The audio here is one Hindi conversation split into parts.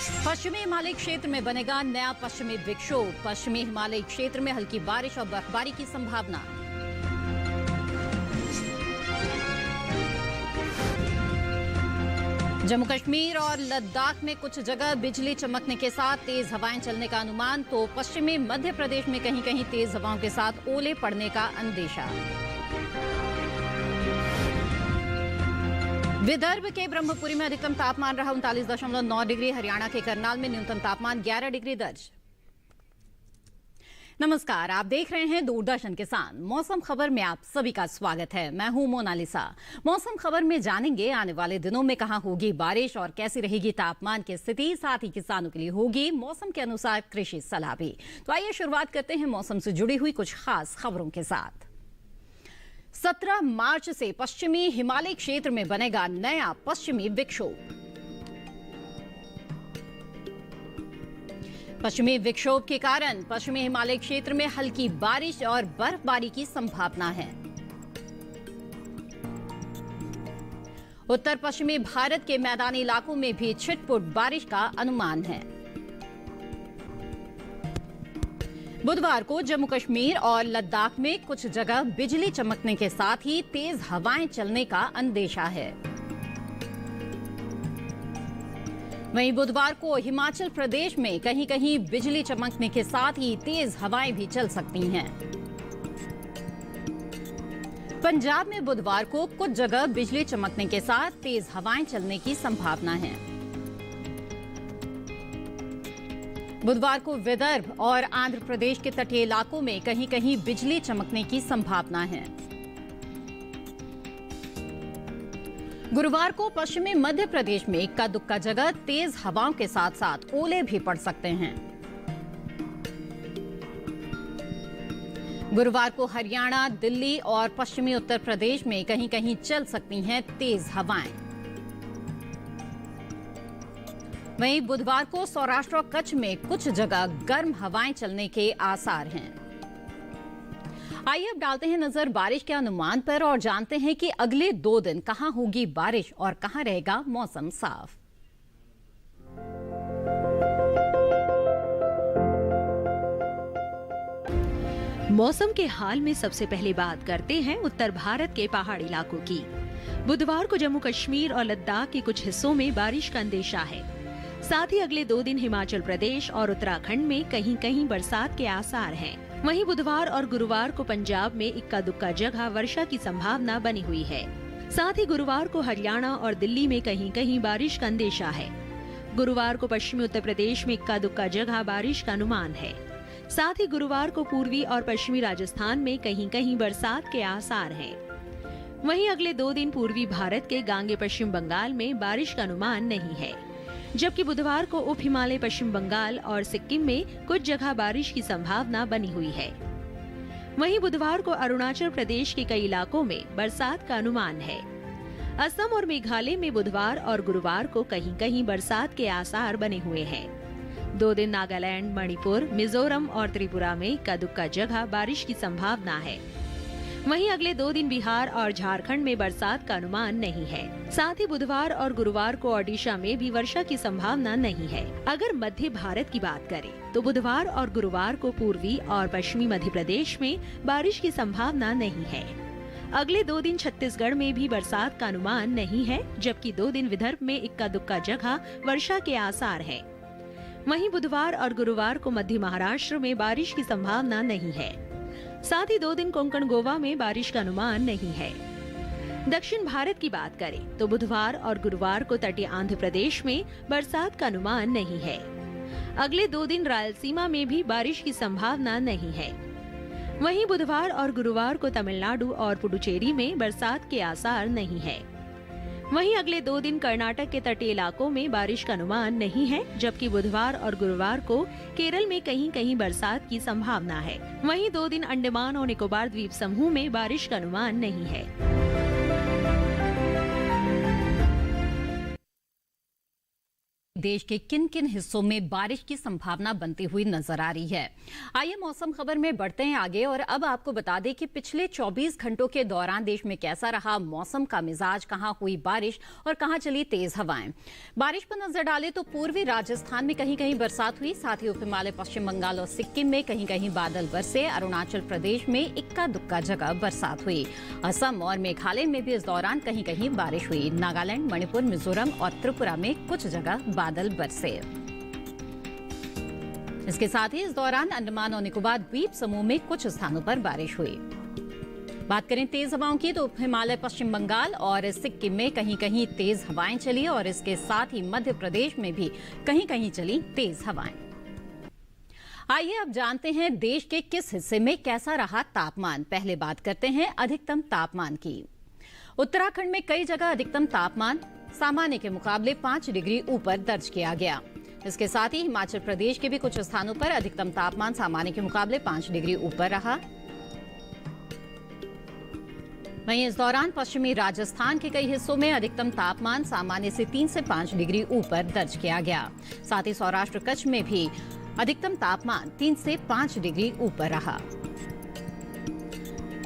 पश्चिमी हिमालय क्षेत्र में बनेगा नया पश्चिमी विक्षोभ। पश्चिमी हिमालय क्षेत्र में हल्की बारिश और बर्फबारी की संभावना। जम्मू कश्मीर और लद्दाख में कुछ जगह बिजली चमकने के साथ तेज हवाएं चलने का अनुमान, तो पश्चिमी मध्य प्रदेश में कहीं कहीं तेज हवाओं के साथ ओले पड़ने का अंदेशा। विदर्भ के ब्रह्मपुरी में अधिकतम तापमान रहा 39.9 डिग्री। हरियाणा के करनाल में न्यूनतम तापमान 11 डिग्री दर्ज। नमस्कार, आप देख रहे हैं दूरदर्शन किसान। मौसम खबर में आप सभी का स्वागत है। मैं हूं मोनालिसा। मौसम खबर में जानेंगे आने वाले दिनों में कहां होगी बारिश और कैसी रहेगी तापमान की स्थिति। साथ ही किसानों के लिए होगी मौसम के अनुसार कृषि सलाह भी। तो आइए शुरुआत करते हैं मौसम से जुड़ी हुई कुछ खास खबरों के साथ। 17 मार्च से पश्चिमी हिमालय क्षेत्र में बनेगा नया पश्चिमी विक्षोभ। पश्चिमी विक्षोभ के कारण पश्चिमी हिमालय क्षेत्र में हल्की बारिश और बर्फबारी की संभावना है। उत्तर पश्चिमी भारत के मैदानी इलाकों में भी छिटपुट बारिश का अनुमान है। बुधवार को जम्मू कश्मीर और लद्दाख में कुछ जगह बिजली चमकने के साथ ही तेज हवाएं चलने का अंदेशा है। वहीं बुधवार को हिमाचल प्रदेश में कहीं कहीं बिजली चमकने के साथ ही तेज हवाएं भी चल सकती हैं। पंजाब में बुधवार को कुछ जगह बिजली चमकने के साथ तेज हवाएं चलने की संभावना है। बुधवार को विदर्भ और आंध्र प्रदेश के तटीय इलाकों में कहीं कहीं बिजली चमकने की संभावना है। गुरुवार को पश्चिमी मध्य प्रदेश में इक्का दुक्का जगह तेज हवाओं के साथ साथ ओले भी पड़ सकते हैं। गुरुवार को हरियाणा, दिल्ली और पश्चिमी उत्तर प्रदेश में कहीं कहीं चल सकती हैं तेज हवाएं। वहीं बुधवार को सौराष्ट्र और कच्छ में कुछ जगह गर्म हवाएं चलने के आसार हैं। आइए अब डालते हैं नजर बारिश के अनुमान पर और जानते हैं कि अगले 2 दिन कहां होगी बारिश और कहां रहेगा मौसम साफ। मौसम के हाल में सबसे पहले बात करते हैं उत्तर भारत के पहाड़ी इलाकों की। बुधवार को जम्मू कश्मीर और लद्दाख के कुछ हिस्सों में बारिश का अंदेशा है। साथ ही अगले 2 दिन हिमाचल प्रदेश और उत्तराखंड में कहीं कहीं बरसात के आसार हैं। वहीं बुधवार और गुरुवार को पंजाब में इक्का दुक्का जगह वर्षा की संभावना बनी हुई है। साथ ही गुरुवार को हरियाणा और दिल्ली में कहीं कहीं बारिश का अंदेशा है। गुरुवार को पश्चिमी उत्तर प्रदेश में इक्का दुक्का जगह बारिश का अनुमान है। साथ ही गुरुवार को पूर्वी और पश्चिमी राजस्थान में कहीं कहीं बरसात के आसार हैं। वहीं अगले 2 दिन पूर्वी भारत के गांगे पश्चिम बंगाल में बारिश का अनुमान नहीं है, जबकि बुधवार को उप हिमालय पश्चिम बंगाल और सिक्किम में कुछ जगह बारिश की संभावना बनी हुई है। वहीं बुधवार को अरुणाचल प्रदेश के कई इलाकों में बरसात का अनुमान है। असम और मेघालय में बुधवार और गुरुवार को कहीं कहीं बरसात के आसार बने हुए हैं। 2 दिन नागालैंड, मणिपुर, मिजोरम और त्रिपुरा में इक्का दुक्का जगह बारिश की संभावना है। वहीं अगले 2 दिन बिहार और झारखंड में बरसात का अनुमान नहीं है। साथ ही बुधवार और गुरुवार को ओडिशा में भी वर्षा की संभावना नहीं है। अगर मध्य भारत की बात करें तो बुधवार और गुरुवार को पूर्वी और पश्चिमी मध्य प्रदेश में बारिश की संभावना नहीं है। अगले 2 दिन छत्तीसगढ़ में भी बरसात का अनुमान नहीं है, जबकि 2 दिन विदर्भ में इक्का दुक्का जगह वर्षा के आसार है। वहीं बुधवार और गुरुवार को मध्य महाराष्ट्र में बारिश की संभावना नहीं है। साथ ही 2 दिन कोंकण गोवा में बारिश का अनुमान नहीं है। दक्षिण भारत की बात करें तो बुधवार और गुरुवार को तटीय आंध्र प्रदेश में बरसात का अनुमान नहीं है। अगले 2 दिन रायलसीमा में भी बारिश की संभावना नहीं है। वहीं बुधवार और गुरुवार को तमिलनाडु और पुडुचेरी में बरसात के आसार नहीं है। वहीं अगले 2 दिन कर्नाटक के तटीय इलाकों में बारिश का अनुमान नहीं है, जबकि बुधवार और गुरुवार को केरल में कहीं कहीं बरसात की संभावना है। वहीं 2 दिन अंडमान और निकोबार द्वीप समूह में बारिश का अनुमान नहीं है। देश के किन किन हिस्सों में बारिश की संभावना बनती हुई नजर आ रही है। आइए मौसम खबर में बढ़ते हैं आगे और अब आपको बता दें कि पिछले 24 घंटों के दौरान देश में कैसा रहा मौसम का मिजाज, कहां हुई बारिश और कहां चली तेज हवाएं। बारिश पर नजर डालें तो पूर्वी राजस्थान में कहीं कहीं बरसात हुई, साथ ही उप हिमालय, पश्चिम बंगाल और सिक्किम में कहीं कहीं बादल बरसे। अरुणाचल प्रदेश में इक्का दुक्का जगह बरसात हुई। असम और मेघालय में भी इस दौरान कहीं कहीं बारिश हुई। नागालैंड, मणिपुर, मिजोरम और त्रिपुरा में कुछ जगह बादल बरसे। इसके साथ ही इस दौरान अंडमान और निकोबार द्वीप समूह में कुछ स्थानों पर बारिश हुई। बात करें तेज हवाओं की तो उप हिमालय, पश्चिम बंगाल और सिक्किम में कहीं कहीं तेज हवाएं चली और इसके साथ ही मध्य प्रदेश में भी कहीं कहीं चली तेज हवाएं। आइए अब जानते हैं देश के किस हिस्से में कैसा रहा तापमान। पहले बात करते हैं अधिकतम तापमान की। उत्तराखंड में कई जगह अधिकतम तापमान सामान्य के मुकाबले 5 डिग्री ऊपर दर्ज किया गया। इसके साथ ही हिमाचल प्रदेश के भी कुछ स्थानों पर अधिकतम तापमान सामान्य के मुकाबले 5 डिग्री ऊपर रहा। वहीं इस दौरान पश्चिमी राजस्थान के कई हिस्सों में अधिकतम तापमान सामान्य से 3 से 5 डिग्री ऊपर दर्ज किया गया। साथ ही सौराष्ट्र कच्छ में भी अधिकतम तापमान 3 से 5 डिग्री ऊपर रहा।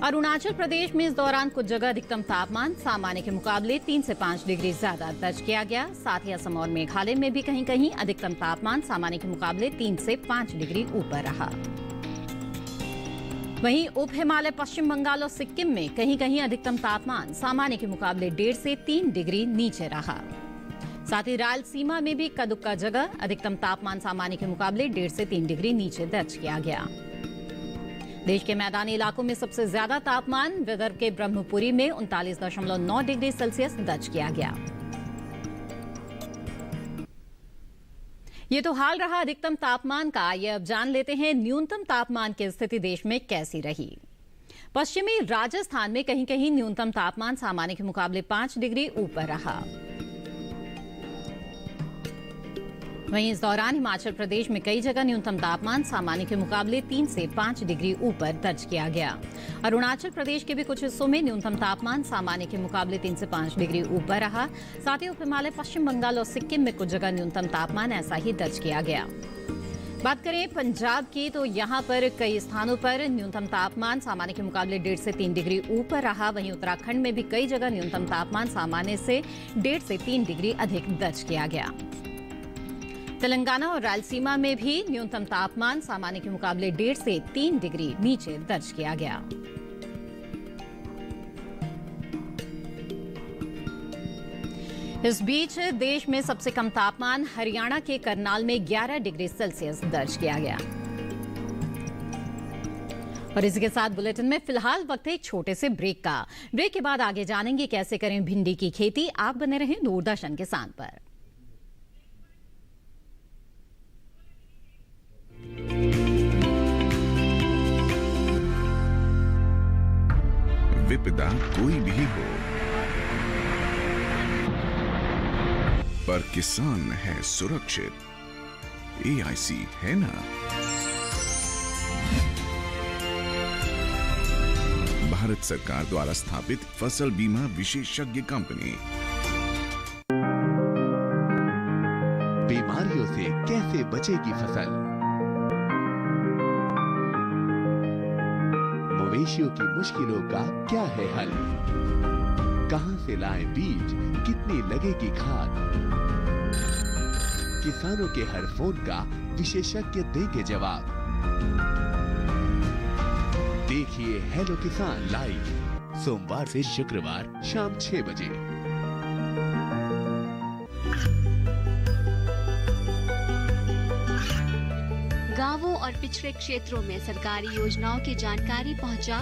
अरुणाचल प्रदेश में इस दौरान कुछ जगह अधिकतम तापमान सामान्य के मुकाबले 3 से 5 डिग्री ज्यादा दर्ज किया गया। साथ ही असम और मेघालय में भी कहीं कहीं अधिकतम तापमान सामान्य के मुकाबले 3 से 5 डिग्री ऊपर रहा। वहीं उप हिमालय, पश्चिम बंगाल और सिक्किम में कहीं कहीं अधिकतम तापमान सामान्य के मुकाबले 1.5 से 3 डिग्री नीचे रहा। साथ ही रायलसीमा में भी इक्का दुक्का जगह अधिकतम तापमान सामान्य के मुकाबले 1.5 से 3 डिग्री नीचे दर्ज किया गया। देश के मैदानी इलाकों में सबसे ज्यादा तापमान विदर्भ के ब्रह्मपुरी में 39.9 डिग्री सेल्सियस दर्ज किया गया। ये तो हाल रहा अधिकतम तापमान का। ये अब जान लेते हैं न्यूनतम तापमान की स्थिति देश में कैसी रही। पश्चिमी राजस्थान में कहीं कहीं न्यूनतम तापमान सामान्य के मुकाबले 5 डिग्री ऊपर रहा। वहीं इस दौरान हिमाचल प्रदेश में कई जगह न्यूनतम तापमान सामान्य के मुकाबले 3 से 5 डिग्री ऊपर दर्ज किया गया। अरुणाचल प्रदेश के भी कुछ हिस्सों में न्यूनतम तापमान सामान्य के मुकाबले 3 से 5 डिग्री ऊपर रहा। साथ ही उप हिमालय, पश्चिम बंगाल और सिक्किम में कुछ जगह न्यूनतम तापमान ऐसा ही दर्ज किया गया। बात करें पंजाब की तो यहाँ पर कई स्थानों पर न्यूनतम तापमान सामान्य के मुकाबले 1.5 से 3 डिग्री ऊपर रहा। वहीं उत्तराखंड में भी कई जगह न्यूनतम तापमान सामान्य से 1.5 से 3 डिग्री अधिक दर्ज किया गया। तेलंगाना और रायलसीमा में भी न्यूनतम तापमान सामान्य के मुकाबले 1.5 से 3 डिग्री नीचे दर्ज किया गया। इस बीच देश में सबसे कम तापमान हरियाणा के करनाल में 11 डिग्री सेल्सियस दर्ज किया गया। और इसी के साथ बुलेटिन में फिलहाल वक्त है एक छोटे से ब्रेक का। ब्रेक के बाद आगे जानेंगे कैसे करें भिंडी की खेती। आप बने रहें दूरदर्शन किसान पर। विपदा कोई भी हो, पर किसान है सुरक्षित। AIC है ना। भारत सरकार द्वारा स्थापित फसल बीमा विशेषज्ञ कंपनी। बीमारियों से कैसे बचेगी फसल? मवेशियों की मुश्किलों का क्या है हल? कहां से लाएं बीज, कितनी लगेगी खाद? किसानों के हर फोन का विशेषज्ञ देंगे जवाब। देखिए हेलो किसान लाइव सोमवार से शुक्रवार शाम 6 बजे। गांवों और पिछड़े क्षेत्रों में सरकारी योजनाओं की जानकारी पहुंचा।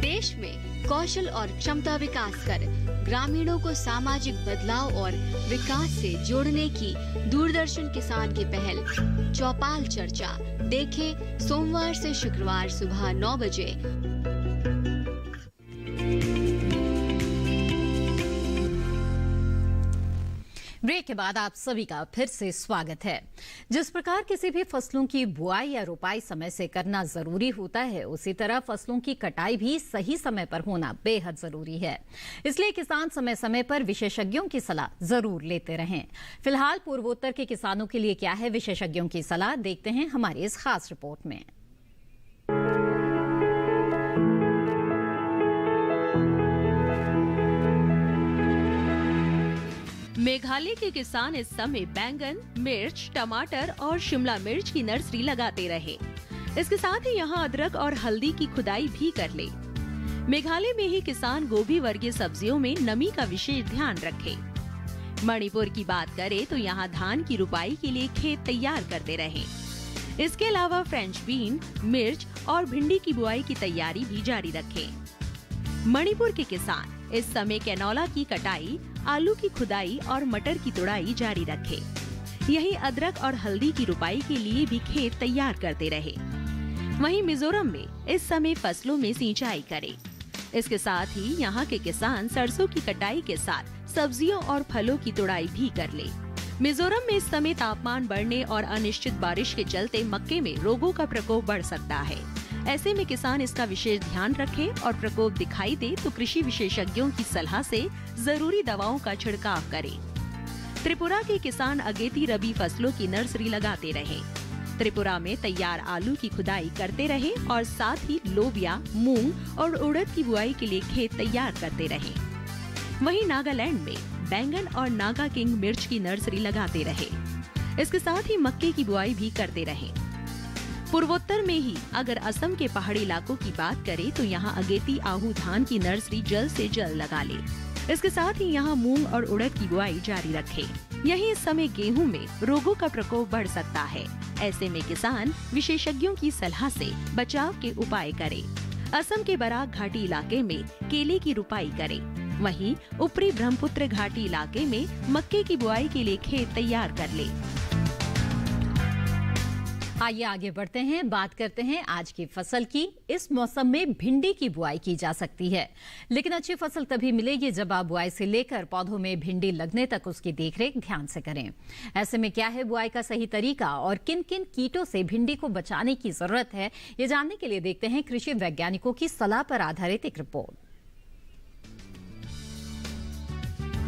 देश में कौशल और क्षमता विकास कर ग्रामीणों को सामाजिक बदलाव और विकास से जोड़ने की दूरदर्शन किसान की पहल चौपाल चर्चा देखें सोमवार से शुक्रवार सुबह 9 बजे। ब्रेक के बाद आप सभी का फिर से स्वागत है। जिस प्रकार किसी भी फसलों की बुआई या रोपाई समय से करना जरूरी होता है, उसी तरह फसलों की कटाई भी सही समय पर होना बेहद जरूरी है। इसलिए किसान समय समय पर विशेषज्ञों की सलाह जरूर लेते रहें। फिलहाल पूर्वोत्तर के किसानों के लिए क्या है विशेषज्ञों की सलाह, देखते हैं हमारी इस खास रिपोर्ट में। मेघालय के किसान इस समय बैंगन, मिर्च, टमाटर और शिमला मिर्च की नर्सरी लगाते रहे। इसके साथ ही यहाँ अदरक और हल्दी की खुदाई भी कर ले। मेघालय में ही किसान गोभी वर्गीय सब्जियों में नमी का विशेष ध्यान रखे। मणिपुर की बात करें तो यहाँ धान की रुपाई के लिए खेत तैयार करते रहे। इसके अलावा फ्रेंच बीन, मिर्च और भिंडी की बुआई की तैयारी भी जारी रखे। मणिपुर के किसान इस समय कैनोला की कटाई, आलू की खुदाई और मटर की तुड़ाई जारी रखे। यही अदरक और हल्दी की रुपाई के लिए भी खेत तैयार करते रहे। वहीं मिजोरम में इस समय फसलों में सिंचाई करे। इसके साथ ही यहाँ के किसान सरसों की कटाई के साथ सब्जियों और फलों की तुड़ाई भी कर ले। मिजोरम में इस समय तापमान बढ़ने और अनिश्चित बारिश के चलते मक्के में रोगों का प्रकोप बढ़ सकता है। ऐसे में किसान इसका विशेष ध्यान रखें और प्रकोप दिखाई दे तो कृषि विशेषज्ञों की सलाह से जरूरी दवाओं का छिड़काव करें। त्रिपुरा के किसान अगेती रबी फसलों की नर्सरी लगाते रहे। त्रिपुरा में तैयार आलू की खुदाई करते रहे और साथ ही लोबिया, मूंग और उड़द की बुआई के लिए खेत तैयार करते रहे। वहीं नागालैंड में बैंगन और नागा किंग मिर्च की नर्सरी लगाते रहे। इसके साथ ही मक्के की बुआई भी करते रहे। पूर्वोत्तर में ही अगर असम के पहाड़ी इलाकों की बात करें तो यहाँ अगेती आहू धान की नर्सरी जल्द से जल्द लगा ले। इसके साथ ही यहाँ मूंग और उड़द की बुआई जारी रखे। यही इस समय गेहूं में रोगों का प्रकोप बढ़ सकता है। ऐसे में किसान विशेषज्ञों की सलाह से बचाव के उपाय करे। असम के बराक घाटी इलाके में केले की रुपाई करे। वहीं ऊपरी ब्रह्मपुत्र घाटी इलाके में मक्के की बुआई के लिए खेत तैयार कर ले। आइए आगे बढ़ते हैं, बात करते हैं आज की फसल की। इस मौसम में भिंडी की बुआई की जा सकती है, लेकिन अच्छी फसल तभी मिलेगी जब आप बुआई से लेकर पौधों में भिंडी लगने तक उसकी देखरेख ध्यान से करें। ऐसे में क्या है बुआई का सही तरीका और किन किन कीटों से भिंडी को बचाने की जरूरत है, ये जानने के लिए देखते हैं कृषि वैज्ञानिकों की सलाह पर आधारित एक रिपोर्ट।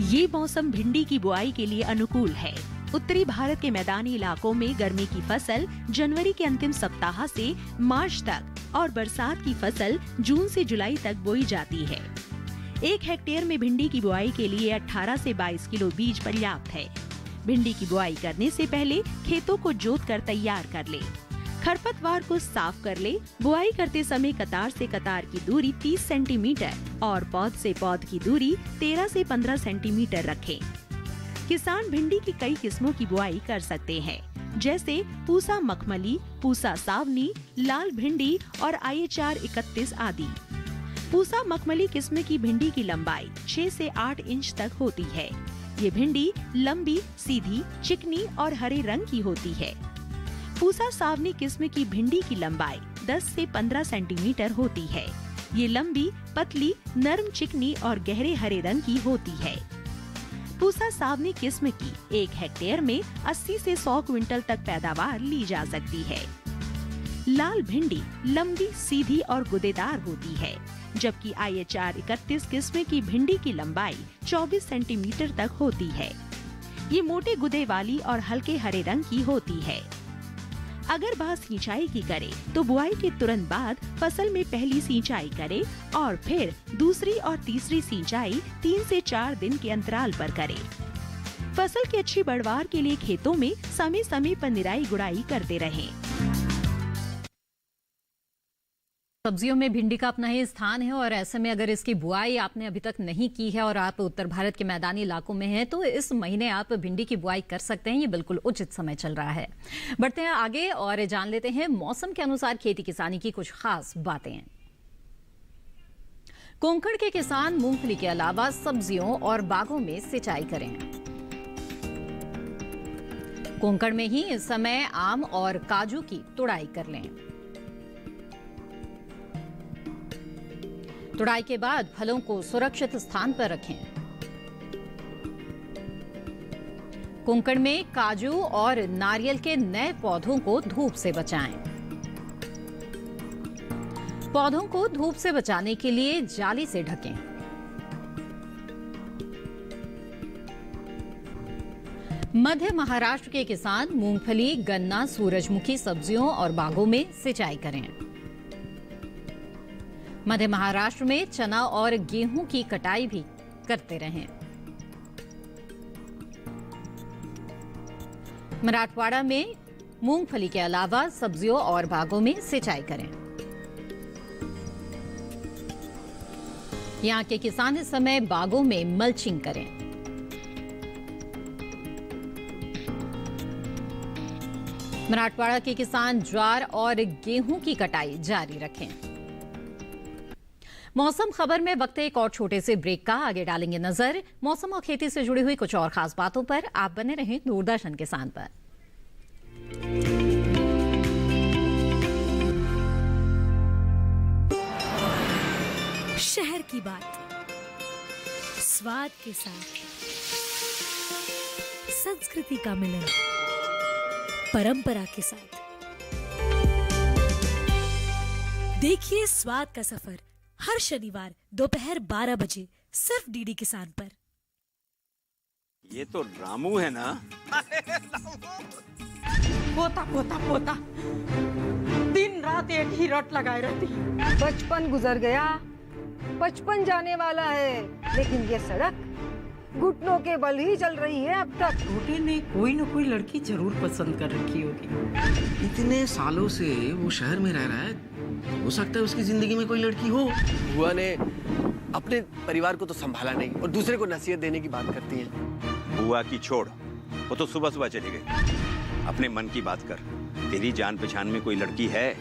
ये मौसम भिंडी की बुआई के लिए अनुकूल है। उत्तरी भारत के मैदानी इलाकों में गर्मी की फसल जनवरी के अंतिम सप्ताह से मार्च तक और बरसात की फसल जून से जुलाई तक बोई जाती है। 1 हेक्टेयर में भिंडी की बुआई के लिए 18 से 22 किलो बीज पर्याप्त है। भिंडी की बुआई करने से पहले खेतों को जोतकर तैयार कर ले। खरपतवार को साफ कर ले। बुआई करते समय कतार से कतार की दूरी 30 सेंटीमीटर और पौध से पौध की दूरी 13 से 15 सेंटीमीटर रखें। किसान भिंडी की कई किस्मों की बुआई कर सकते हैं, जैसे पूसा मखमली, पूसा सावनी, लाल भिंडी और IHR 31 आदि। पूसा मखमली किस्म की भिंडी की लंबाई 6 से 8 इंच तक होती है। ये भिंडी लंबी, सीधी, चिकनी और हरे रंग की होती है। पूसा सावनी किस्म की भिंडी की लंबाई 10 से 15 सेंटीमीटर होती है। ये लंबी, पतली, नरम, चिकनी और गहरे हरे रंग की होती है। पूसा सावनी किस्म की 1 हेक्टेयर में 80 से 100 क्विंटल तक पैदावार ली जा सकती है। लाल भिंडी लंबी, सीधी और गुदेदार होती है, जबकि IHR 31 किस्म की भिंडी की लंबाई 24 सेंटीमीटर तक होती है। ये मोटे गुदे वाली और हल्के हरे रंग की होती है। अगर बात सिंचाई की करें तो बुआई के तुरंत बाद फसल में पहली सिंचाई करें और फिर दूसरी और तीसरी सिंचाई 3 से 4 दिन के अंतराल पर करें। फसल की अच्छी पैदावार के लिए खेतों में समय समय पर निराई गुड़ाई करते रहें। सब्जियों में भिंडी का अपना ही स्थान है और ऐसे में अगर इसकी बुआई आपने अभी तक नहीं की है और आप उत्तर भारत के मैदानी इलाकों में हैं तो इस महीने आप भिंडी की बुआई कर सकते हैं। ये बिल्कुल उचित समय चल रहा है। बढ़ते हैं आगे और जान लेते हैं मौसम के अनुसार खेती किसानी की कुछ खास बातें। कोंकण के किसान मूंगफली के अलावा सब्जियों और बागों में सिंचाई करें। कोंकण में ही इस समय आम और काजू की तुड़ाई कर लें। तुड़ाई के बाद फलों को सुरक्षित स्थान पर रखें। कोंकण में काजू और नारियल के नए पौधों को धूप से बचाएं। पौधों को धूप से बचाने के लिए जाली से ढकें। मध्य महाराष्ट्र के किसान मूंगफली, गन्ना, सूरजमुखी सब्जियों और बागों में सिंचाई करें। मध्य महाराष्ट्र में चना और गेहूं की कटाई भी करते रहें। मराठवाड़ा में मूंगफली के अलावा सब्जियों और बागों में सिंचाई करें। यहां के किसान इस समय बागों में मल्चिंग करें। मराठवाड़ा के किसान ज्वार और गेहूं की कटाई जारी रखें। मौसम खबर में वक्त एक और छोटे से ब्रेक का। आगे डालेंगे नजर मौसम और खेती से जुड़ी हुई कुछ और खास बातों पर। आप बने रहें दूरदर्शन किसान पर। शहर की बात स्वाद के साथ, संस्कृति का मिलन परंपरा के साथ। देखिए स्वाद का सफर हर शनिवार दोपहर 12 बजे सिर्फ डीडी किसान पर। ये तो रामू है ना? पोता पोता पोता दिन रात एक ही रट लगाए रहती। 55 गुजर गया, 55 जाने वाला है, लेकिन ये सड़क घुटनों के बल ही चल रही है अब तक। छोटे ने कोई न कोई लड़की जरूर पसंद कर रखी होगी। इतने सालों से वो शहर में रह रहा है, हो सकता है उसकी जिंदगी में कोई लड़की हो। बुआ ने अपने परिवार को तो संभाला नहीं और दूसरे को नसीहत देने की बात करती हैं। बुआ की छोड़, वो तो सुबह सुबह चली गई। अपने मन की बात कर। तेरी जान पहचान में कोई लड़की है?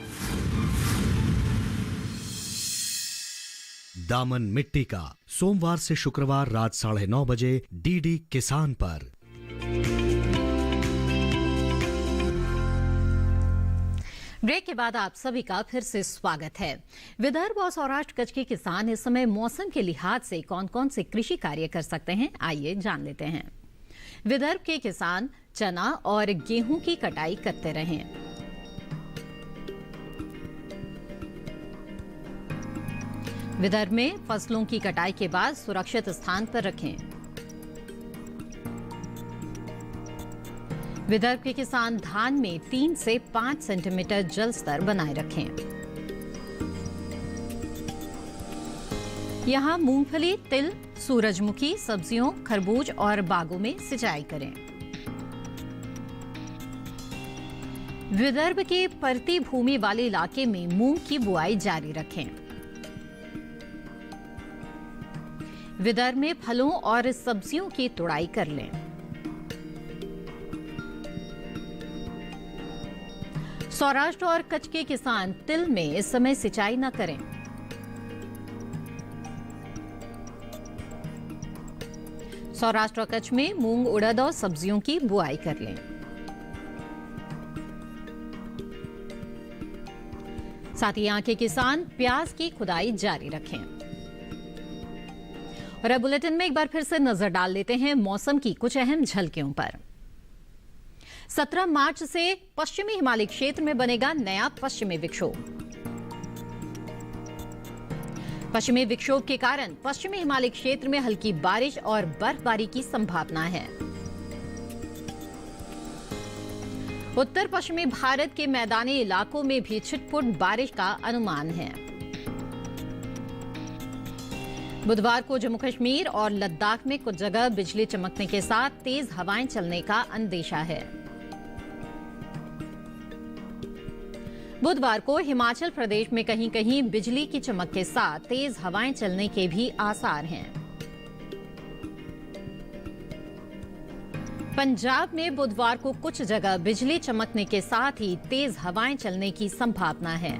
दामन मिट्टी का, सोमवार से शुक्रवार रात 9:30 बजे डीडी किसान पर। ब्रेक के बाद आप सभी का फिर से स्वागत है। विदर्भ और सौराष्ट्र कच्छ के किसान इस समय मौसम के लिहाज से कौन कौन से कृषि कार्य कर सकते हैं, आइए जान लेते हैं। विदर्भ के किसान चना और गेहूं की कटाई करते रहें। विदर्भ में फसलों की कटाई के बाद सुरक्षित स्थान पर रखें। विदर्भ के किसान धान में 3 से 5 सेंटीमीटर जल स्तर बनाए रखें। यहां मूंगफली, तिल, सूरजमुखी सब्जियों, खरबूज और बागों में सिंचाई करें। विदर्भ के परती भूमि वाले इलाके में मूंग की बुआई जारी रखें। विदर्भ में फलों और सब्जियों की तुड़ाई कर लें। सौराष्ट्र और कच्छ के किसान तिल में इस समय सिंचाई न करें। सौराष्ट्र और कच्छ में मूंग, उड़द और सब्जियों की बुआई कर लें। साथ ही यहां के किसान प्याज की खुदाई जारी रखें। और अब बुलेटिन में एक बार फिर से नजर डाल लेते हैं मौसम की कुछ अहम झलकियों पर। 17 मार्च से पश्चिमी हिमालय क्षेत्र में बनेगा नया पश्चिमी विक्षोभ। पश्चिमी विक्षोभ के कारण पश्चिमी हिमालय क्षेत्र में हल्की बारिश और बर्फबारी की संभावना है। उत्तर पश्चिमी भारत के मैदानी इलाकों में भी छिटपुट बारिश का अनुमान है। बुधवार को जम्मू कश्मीर और लद्दाख में कुछ जगह बिजली चमकने के साथ तेज हवाएं चलने का अंदेशा है। बुधवार को हिमाचल प्रदेश में कहीं कहीं बिजली की चमक के साथ तेज हवाएं चलने के भी आसार हैं। पंजाब में बुधवार को कुछ जगह बिजली चमकने के साथ ही तेज हवाएं चलने की संभावना है।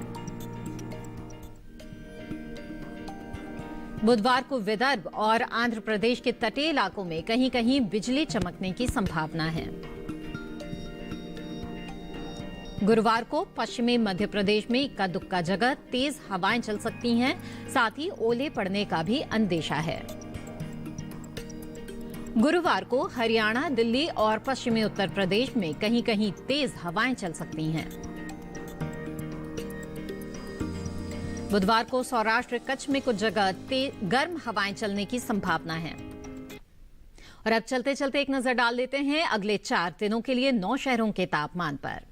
बुधवार को विदर्भ और आंध्र प्रदेश के तटीय इलाकों में कहीं कहीं बिजली चमकने की संभावना है। गुरुवार को पश्चिमी मध्य प्रदेश में इक्का दुक्का जगह तेज हवाएं चल सकती हैं, साथ ही ओले पड़ने का भी अंदेशा है। गुरुवार को हरियाणा, दिल्ली और पश्चिमी उत्तर प्रदेश में कहीं कहीं तेज हवाएं चल सकती हैं। बुधवार को सौराष्ट्र, कच्छ में कुछ जगह गर्म हवाएं चलने की संभावना है। और अब चलते चलते एक नजर डाल लेते हैं अगले 4 दिनों के लिए 9 शहरों के तापमान पर।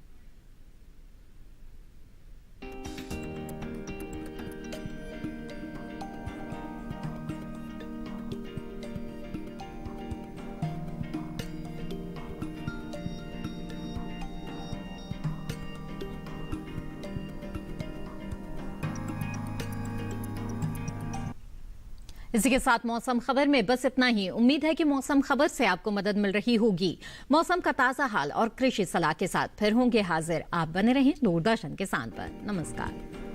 इसी के साथ मौसम खबर में बस इतना ही। उम्मीद है कि मौसम खबर से आपको मदद मिल रही होगी। मौसम का ताजा हाल और कृषि सलाह के साथ फिर होंगे हाजिर। आप बने रहें दूरदर्शन किसान पर। नमस्कार।